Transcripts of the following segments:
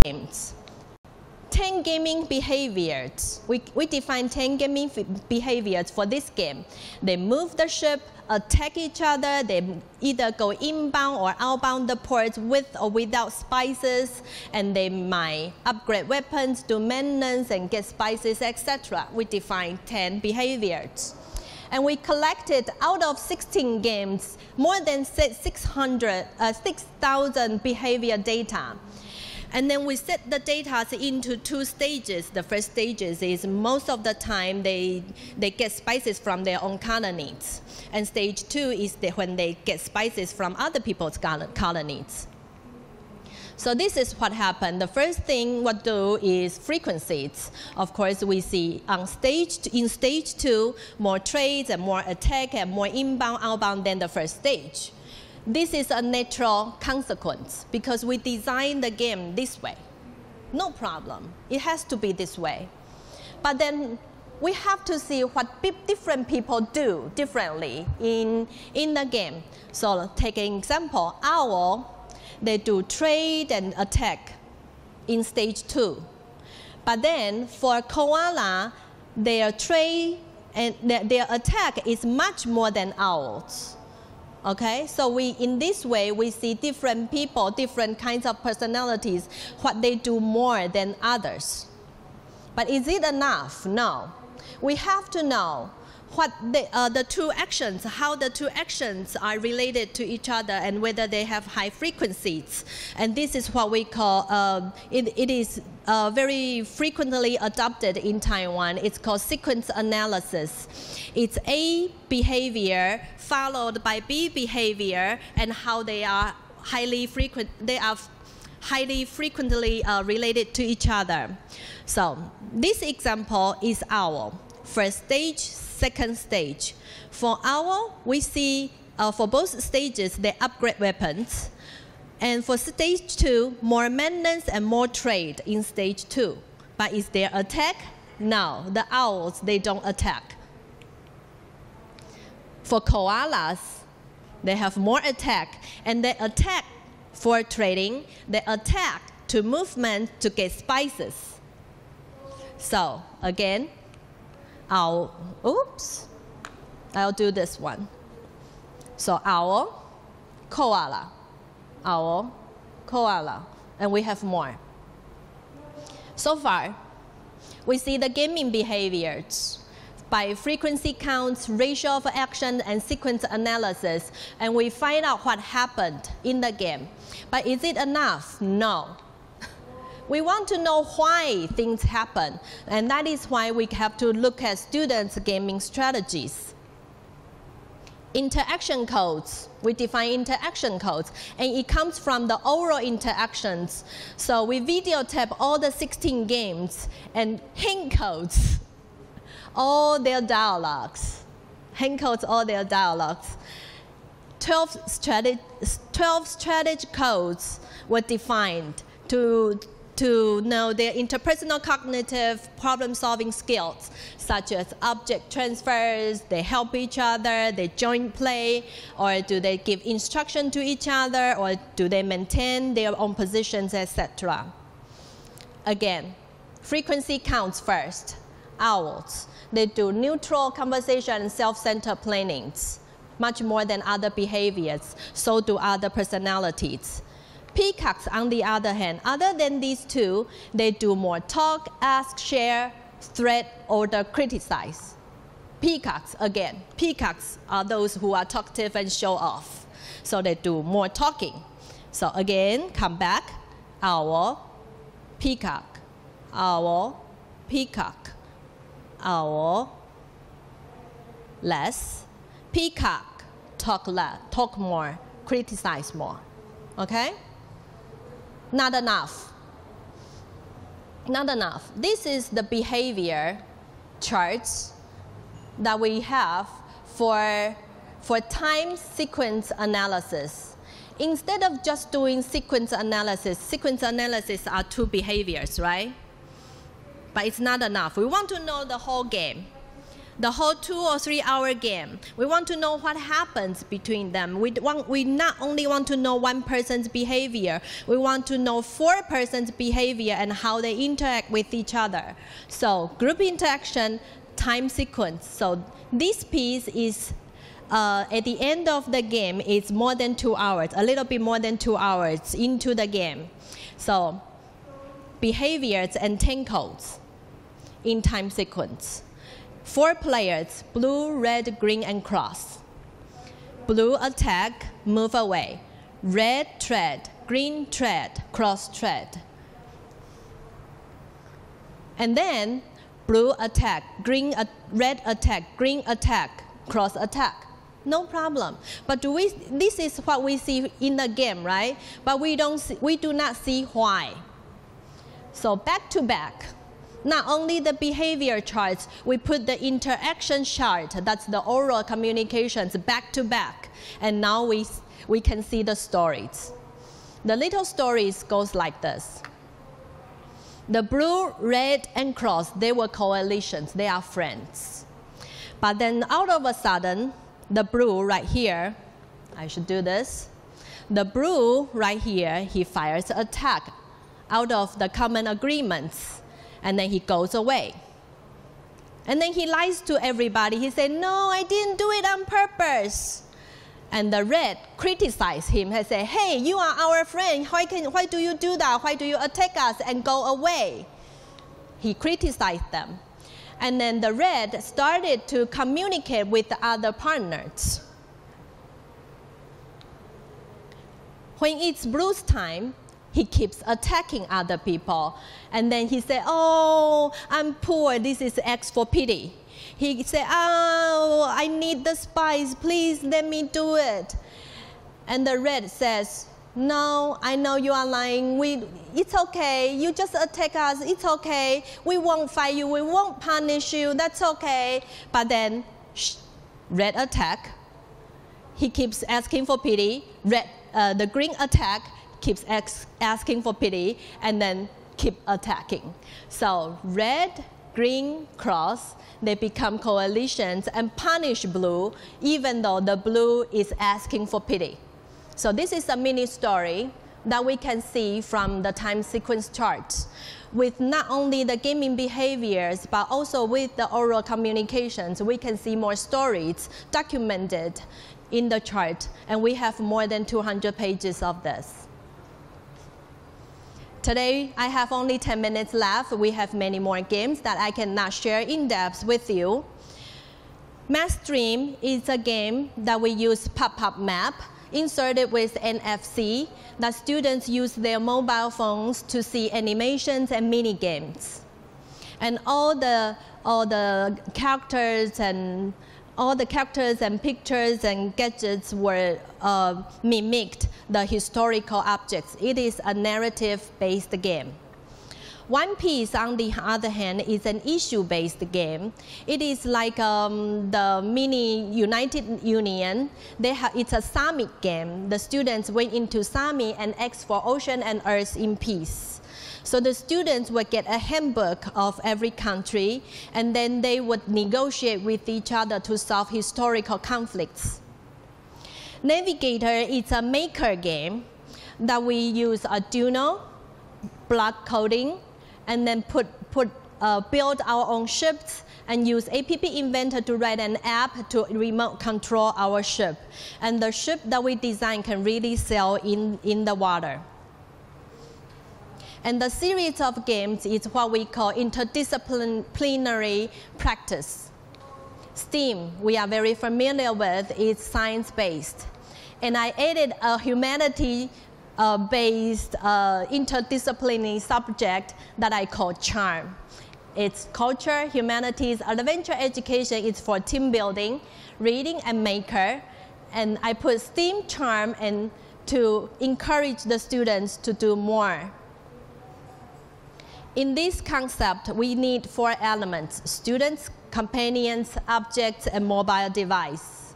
games. 10 gaming behaviors. We define 10 gaming behaviors for this game. They move the ship, attack each other, they either go inbound or outbound the ports with or without spices, and they might upgrade weapons, do maintenance, and get spices, etc. We define 10 behaviors. And we collected, out of 16 games, more than 6,000 behavior data. And then we set the data into 2 stages. The first stage is most of the time they get spices from their own colonies. And stage 2 is when they get spices from other people's colonies. So this is what happened. The first thing we do is frequencies. Of course, we see in stage 2, more trades and more attack and more inbound, outbound than the first stage. This is a natural consequence because we designed the game this way. No problem. It has to be this way. But then we have to see what different people do differently in the game. So take an example. Owl, they do trade and attack in stage 2. But then for koala, their trade and their attack is much more than owls. Okay, so in this way, we see different people, different kinds of personalities, what they do more than others. But is it enough? No. We have to know what the 2 actions, how the 2 actions are related to each other and whether they have high frequencies. And this is what we call, it is very frequently adopted in Taiwan. It's called sequence analysis. It's A behavior followed by B behavior and how they are highly frequently related to each other. So this example is owl. First stage, second stage. For owl, we see for both stages, they upgrade weapons. And for stage 2, more maintenance and more trade in stage 2. But is there attack? No, the owls, they don't attack. For koalas, they have more attack, and they attack for trading, they attack to movement to get spices. So again, I'll do this one. So owl, koala, and we have more. So far, we see the gaming behaviors by frequency counts, ratio of action, and sequence analysis, and we find out what happened in the game. But is it enough? No. We want to know why things happen, and that is why we have to look at students' gaming strategies. Interaction codes, we define interaction codes, and it comes from the oral interactions. So we videotape all the 16 games and hint codes all their dialogues. Hint codes all their dialogues. 12 strategy codes were defined to know their interpersonal cognitive problem-solving skills, such as object transfers, they help each other, they join play, or do they give instruction to each other, or do they maintain their own positions, etc. Again, frequency counts first. Owls, they do neutral conversation and self-centered plannings, much more than other behaviors. So do other personalities. Peacocks, on the other hand, other than these 2, they do more talk, ask, share, threat, order, criticize. Peacocks, again, peacocks are those who are talkative and show off. So they do more talking. So again, come back, owl, peacock, owl, peacock, owl, less, peacock, talk less, talk more, criticize more. Okay? Not enough. Not enough. This is the behavior charts that we have for time sequence analysis. Instead of just doing sequence analysis are 2 behaviors, right? But it's not enough. We want to know the whole game. the whole 2 or 3 hour game. We want to know what happens between them. We not only want to know one person's behavior, we want to know 4 persons' behavior and how they interact with each other. So group interaction, time sequence. So this piece is at the end of the game, it's more than 2 hours, a little bit more than 2 hours into the game. So behaviors and tangles in time sequence. 4 players, blue, red, green, and cross. Blue attack, move away. Red tread, green tread, cross tread. And then blue attack, red attack, green attack, cross attack. No problem. But this is what we see in the game, right? But we do not see why. So back to back. Not only the behavior charts, we put the interaction chart, that's the oral communications, back to back. And now we can see the stories. The little stories goes like this. The blue, red, and cross, they were coalitions, they are friends. But then out of a sudden, the blue right here, I should do this. The blue right here, he fires an attack out of the common agreements. And then he goes away. And then he lies to everybody. He said, no, I didn't do it on purpose. And the red criticized him and said, hey, you are our friend. Why do you do that? Why do you attack us and go away? He criticized them. And then the red started to communicate with the other partners. When it's blue's time, he keeps attacking other people. And then he said, oh, I'm poor. This is X for pity. He said, oh, I need the spice. Please let me do it. And the red says, no, I know you are lying. It's okay. You just attack us. It's okay. We won't fight you. We won't punish you. That's okay. But then, red attack. He keeps asking for pity. The green attack keeps asking for pity, and then keep attacking. So red, green, cross, they become coalitions and punish blue, even though the blue is asking for pity. So this is a mini story that we can see from the time sequence charts, with not only the gaming behaviors, but also with the oral communications. We can see more stories documented in the chart, and we have more than 200 pages of this. Today, I have only 10 minutes left. We have many more games that I cannot share in depth with you. Math Stream is a game that we use pop-up map inserted with NFC that students use their mobile phones to see animations and mini games. And all the characters and pictures and gadgets were mimicked the historical objects. It is a narrative-based game. One Piece, on the other hand, is an issue-based game. It is like the mini United Union. It's a summit game. The students went into summit and asked for ocean and earth in peace. So the students would get a handbook of every country, and then they would negotiate with each other to solve historical conflicts. Navigator is a maker game that we use Arduino, block coding, and then build our own ships and use App Inventor to write an app to remote control our ship. And the ship that we design can really sail in the water. And the series of games is what we call interdisciplinary practice. STEAM, we are very familiar with, is science-based. And I added a humanity-based interdisciplinary subject that I call CHARM. It's culture, humanities, adventure education. It's for team building, reading, and maker. And I put STEAM, CHARM, and to encourage the students to do more. In this concept, we need 4 elements: students, companions, objects, and mobile device.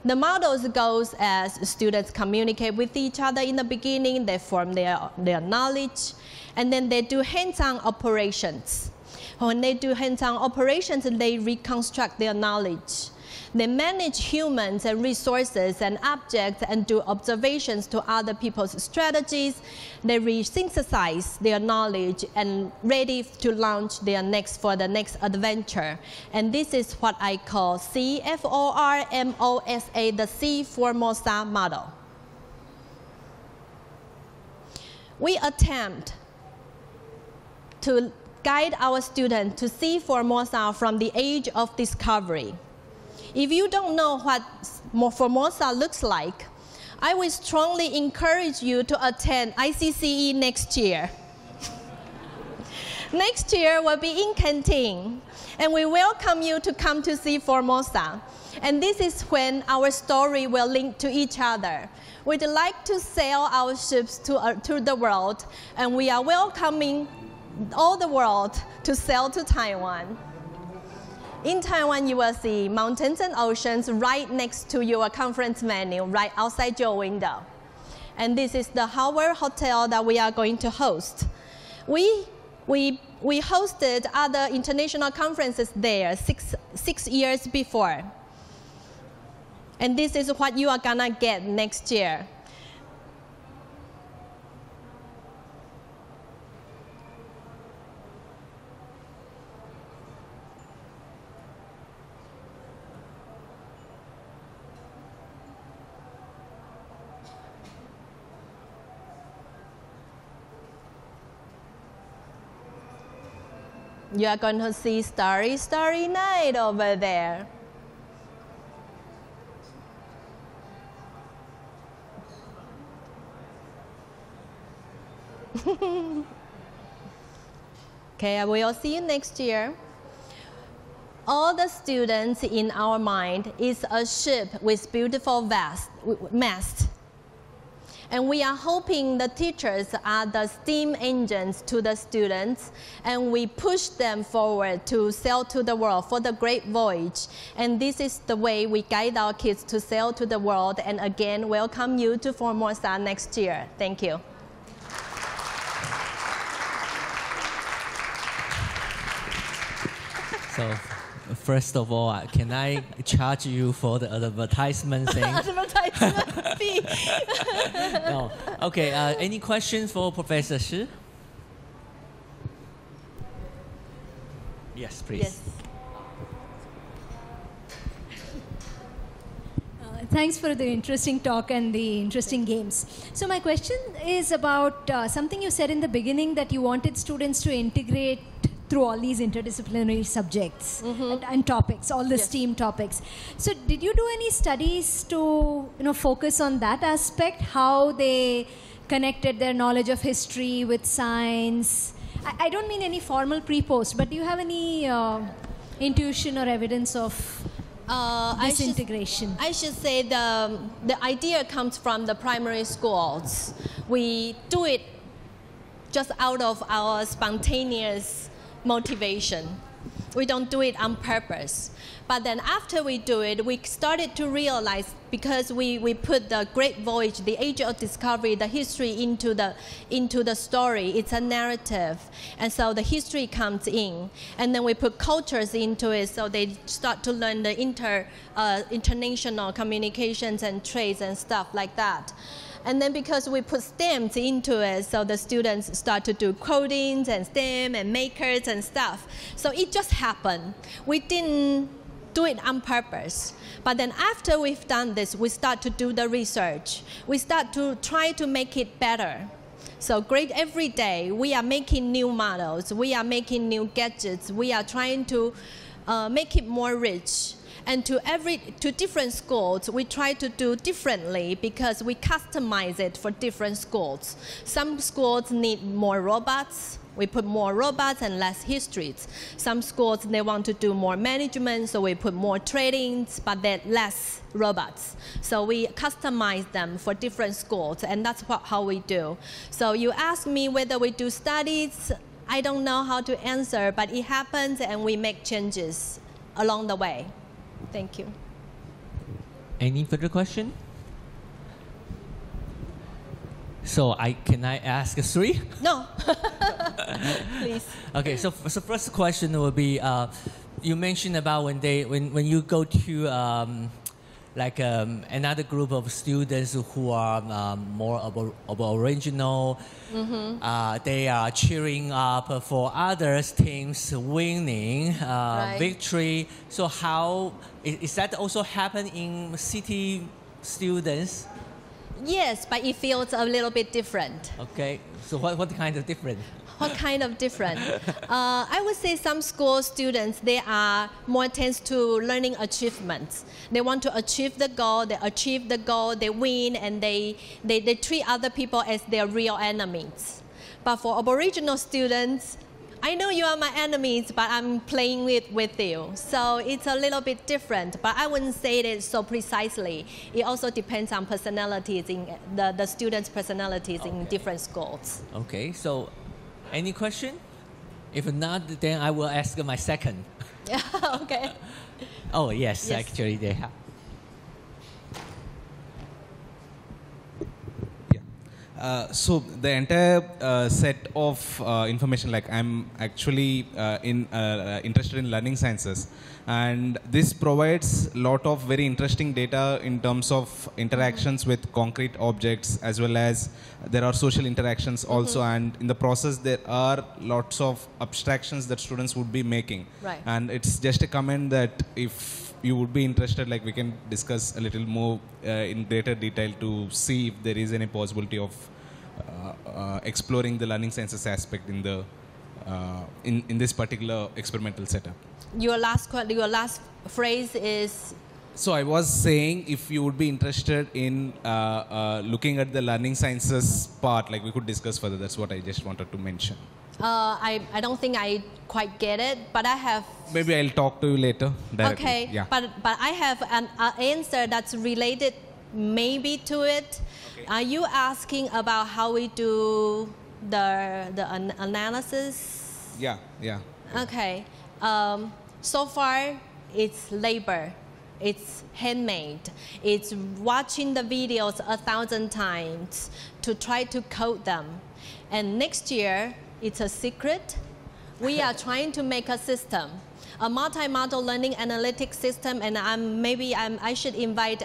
The models goes as students communicate with each other in the beginning, they form their knowledge, and then they do hands-on operations. When they do hands-on operations, they reconstruct their knowledge. They manage humans and resources and objects and do observations to other people's strategies. They re-synthesize their knowledge and ready to launch their for the next adventure. And this is what I call CFORMOSA, the C Formosa model. We attempt to guide our students to see Formosa from the age of discovery. If you don't know what Formosa looks like, I would strongly encourage you to attend ICCE next year. Next year will be in Canteen, and we welcome you to come to see Formosa. And this is when our story will link to each other. We'd like to sail our ships to the world, and we are welcoming all the world to sail to Taiwan. In Taiwan, you will see mountains and oceans right next to your conference venue, right outside your window. And this is the Howard Hotel that we are going to host. We hosted other international conferences there six years before. And this is what you are gonna get next year. You are going to see Starry, Starry Night over there. Okay, I will see you next year. All the students in our mind is a ship with beautiful mast. And we are hoping the teachers are the steam engines to the students, and we push them forward to sail to the world for the great voyage. And this is the way we guide our kids to sail to the world, and again, welcome you to Formosa next year. Thank you. So, first of all, can I charge you for the advertisement thing? Advertisement fee. No. Okay, any questions for Professor Shi? Yes, please. Yes. Thanks for the interesting talk and the interesting games. So my question is about something you said in the beginning, that you wanted students to integrate through all these interdisciplinary subjects and topics, all the STEAM topics. So did you do any studies to focus on that aspect, how they connected their knowledge of history with science? I don't mean any formal pre-post, but do you have any intuition or evidence of this integration? I should say the idea comes from the primary schools. We do it just out of our spontaneous motivation. We don't do it on purpose. But then after we do it, we started to realize, because we put the Great Voyage, the Age of Discovery, the history into the story. It's a narrative. And so the history comes in. And then we put cultures into it, so they start to learn the international communications and trades and stuff like that. And then because we put STEMs into it, so the students start to do codings and STEM and makers and stuff. So it just happened. We didn't do it on purpose. But then after we've done this, we start to do the research. We start to try to make it better. So great, every day we are making new models. We are making new gadgets. We are trying to make it more rich. And to different schools, we try to do differently because we customize it for different schools. Some schools need more robots. We put more robots and less histories. Some schools, they want to do more management, so we put more trainings, but then less robots. So we customize them for different schools, and that's how we do. So you ask me whether we do studies, I don't know how to answer, but it happens and we make changes along the way. Thank you. Any further question? So can I ask 3? No. Please. Okay, so first question will be, you mentioned about when you go to another group of students who are more original, they are cheering up for others teams winning victory. So how is that also happen in city students? Yes, but it feels a little bit different. Okay, so what kind of different? What kind of different? I would say some school students, they are more tends to learning achievements. They want to achieve the goal, they win, and they treat other people as their real enemies. But for Aboriginal students, I know you are my enemies, but I'm playing with you. So it's a little bit different, but I wouldn't say it so precisely. It also depends on personalities, in the students' personalities in different schools. Okay, so any question? If not, then I will ask my second. Okay. Oh, yes, actually they have. So the entire set of information, like I'm actually interested in learning sciences, and this provides a lot of very interesting data in terms of interactions with concrete objects, as well as there are social interactions also, and in the process there are lots of abstractions that students would be making. Right. And it's just a comment that if you would be interested, like we can discuss a little more in greater detail to see if there is any possibility of exploring the learning sciences aspect in the in this particular experimental setup. Your last phrase is? So I was saying if you would be interested in looking at the learning sciences part, like we could discuss further. That's what I just wanted to mention. I don't think I quite get it, but I have... Maybe I'll talk to you later directly. Okay, yeah. But I have an answer that's related maybe to it. Okay. Are you asking about how we do the analysis? Yeah. Okay. So far, it's labor. It's handmade. It's watching the videos 1,000 times to try to code them. And next year, it's a secret. We are trying to make a system, a multi-model learning analytics system, and I should invite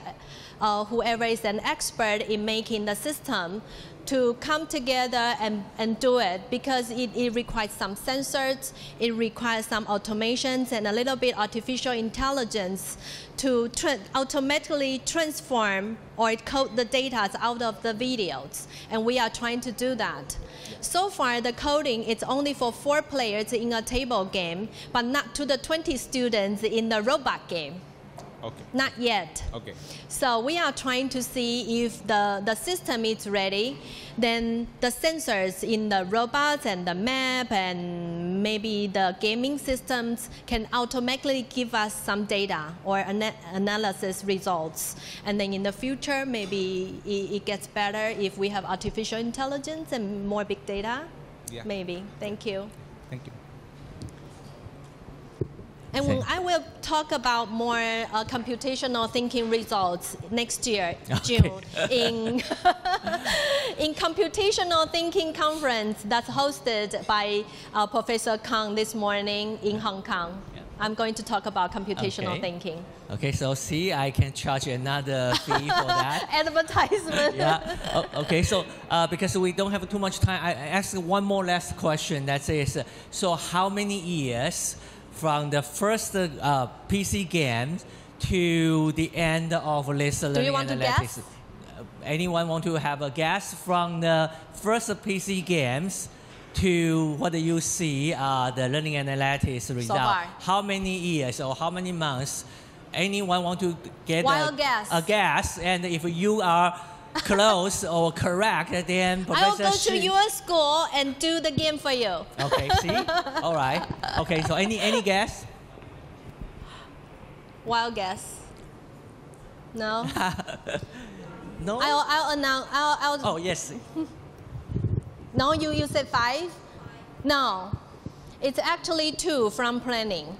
whoever is an expert in making the system to come together and do it, because it requires some sensors, it requires some automations and a little bit artificial intelligence to automatically transform or code the data out of the videos. And we are trying to do that. So far, the coding is only for 4 players in a table game, but not to the 20 students in the robot game. Okay. Not yet. Okay. So we are trying to see if the system is ready. Then the sensors in the robots and the map and maybe the gaming systems can automatically give us some data or analysis results. And then in the future, maybe it gets better if we have artificial intelligence and more big data. Yeah. Maybe. Thank you. Thank you. And I will talk about more computational thinking results next year, June, in computational thinking conference that's hosted by Professor Kang this morning in Hong Kong. Yeah. I'm going to talk about computational thinking. Okay, so see, I can charge another fee for that. Advertisement. Yeah. Okay, so because we don't have too much time, I ask one more last question. That is, so how many years from the first PC game to the end of this learning analytics? Do you want to guess? Anyone want to have a guess from the first PC games to what do you see the learning analytics result? So far. How many years or how many months? Anyone want to get a guess? And if you are close or correct, then Professor I will go to your school and do the game for you. Okay, see? All right. Okay, so any guess? Wild guess. No? No? I'll announce. Oh, yes. No, you said 5? No. It's actually 2 from planning.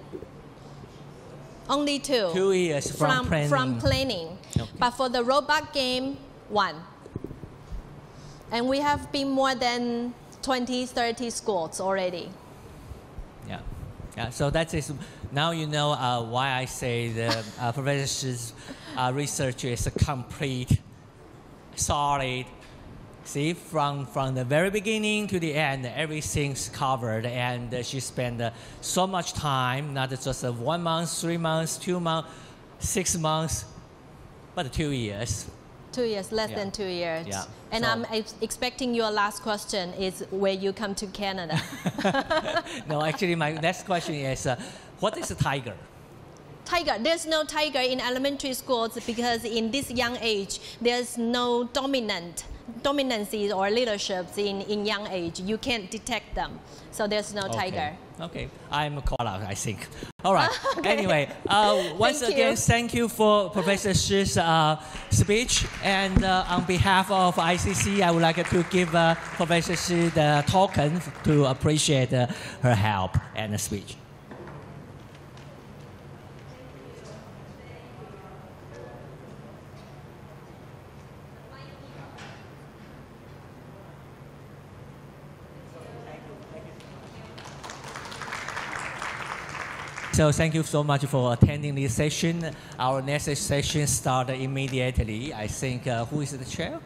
Only 2. 2 years from planning. From planning. Okay. But for the robot game, 1. And we have been more than 20, 30 schools already. Yeah. Yeah, so that is, now you know why I say the Professor Shi's research is complete, solid. See, from the very beginning to the end, everything's covered, and she spent so much time, not just 1 month, 3 months, 2 months, 6 months, but 2 years. 2 years, less than 2 years. Yeah. And so, I'm expecting your last question is where you come to Canada. No, actually, my next question is, what is a tiger? Tiger. There's no tiger in elementary schools because in this young age, there's no dominancy or leaderships in young age. You can't detect them. So there's no tiger. Okay, I'm a call out, I think. All right. Okay. Anyway, once Thank again, you. thank you for Professor Shi's speech. And on behalf of ICCE, I would like to give Professor Shi the token to appreciate her help and speech. So thank you so much for attending this session. Our next session starts immediately. I think, who is the chair?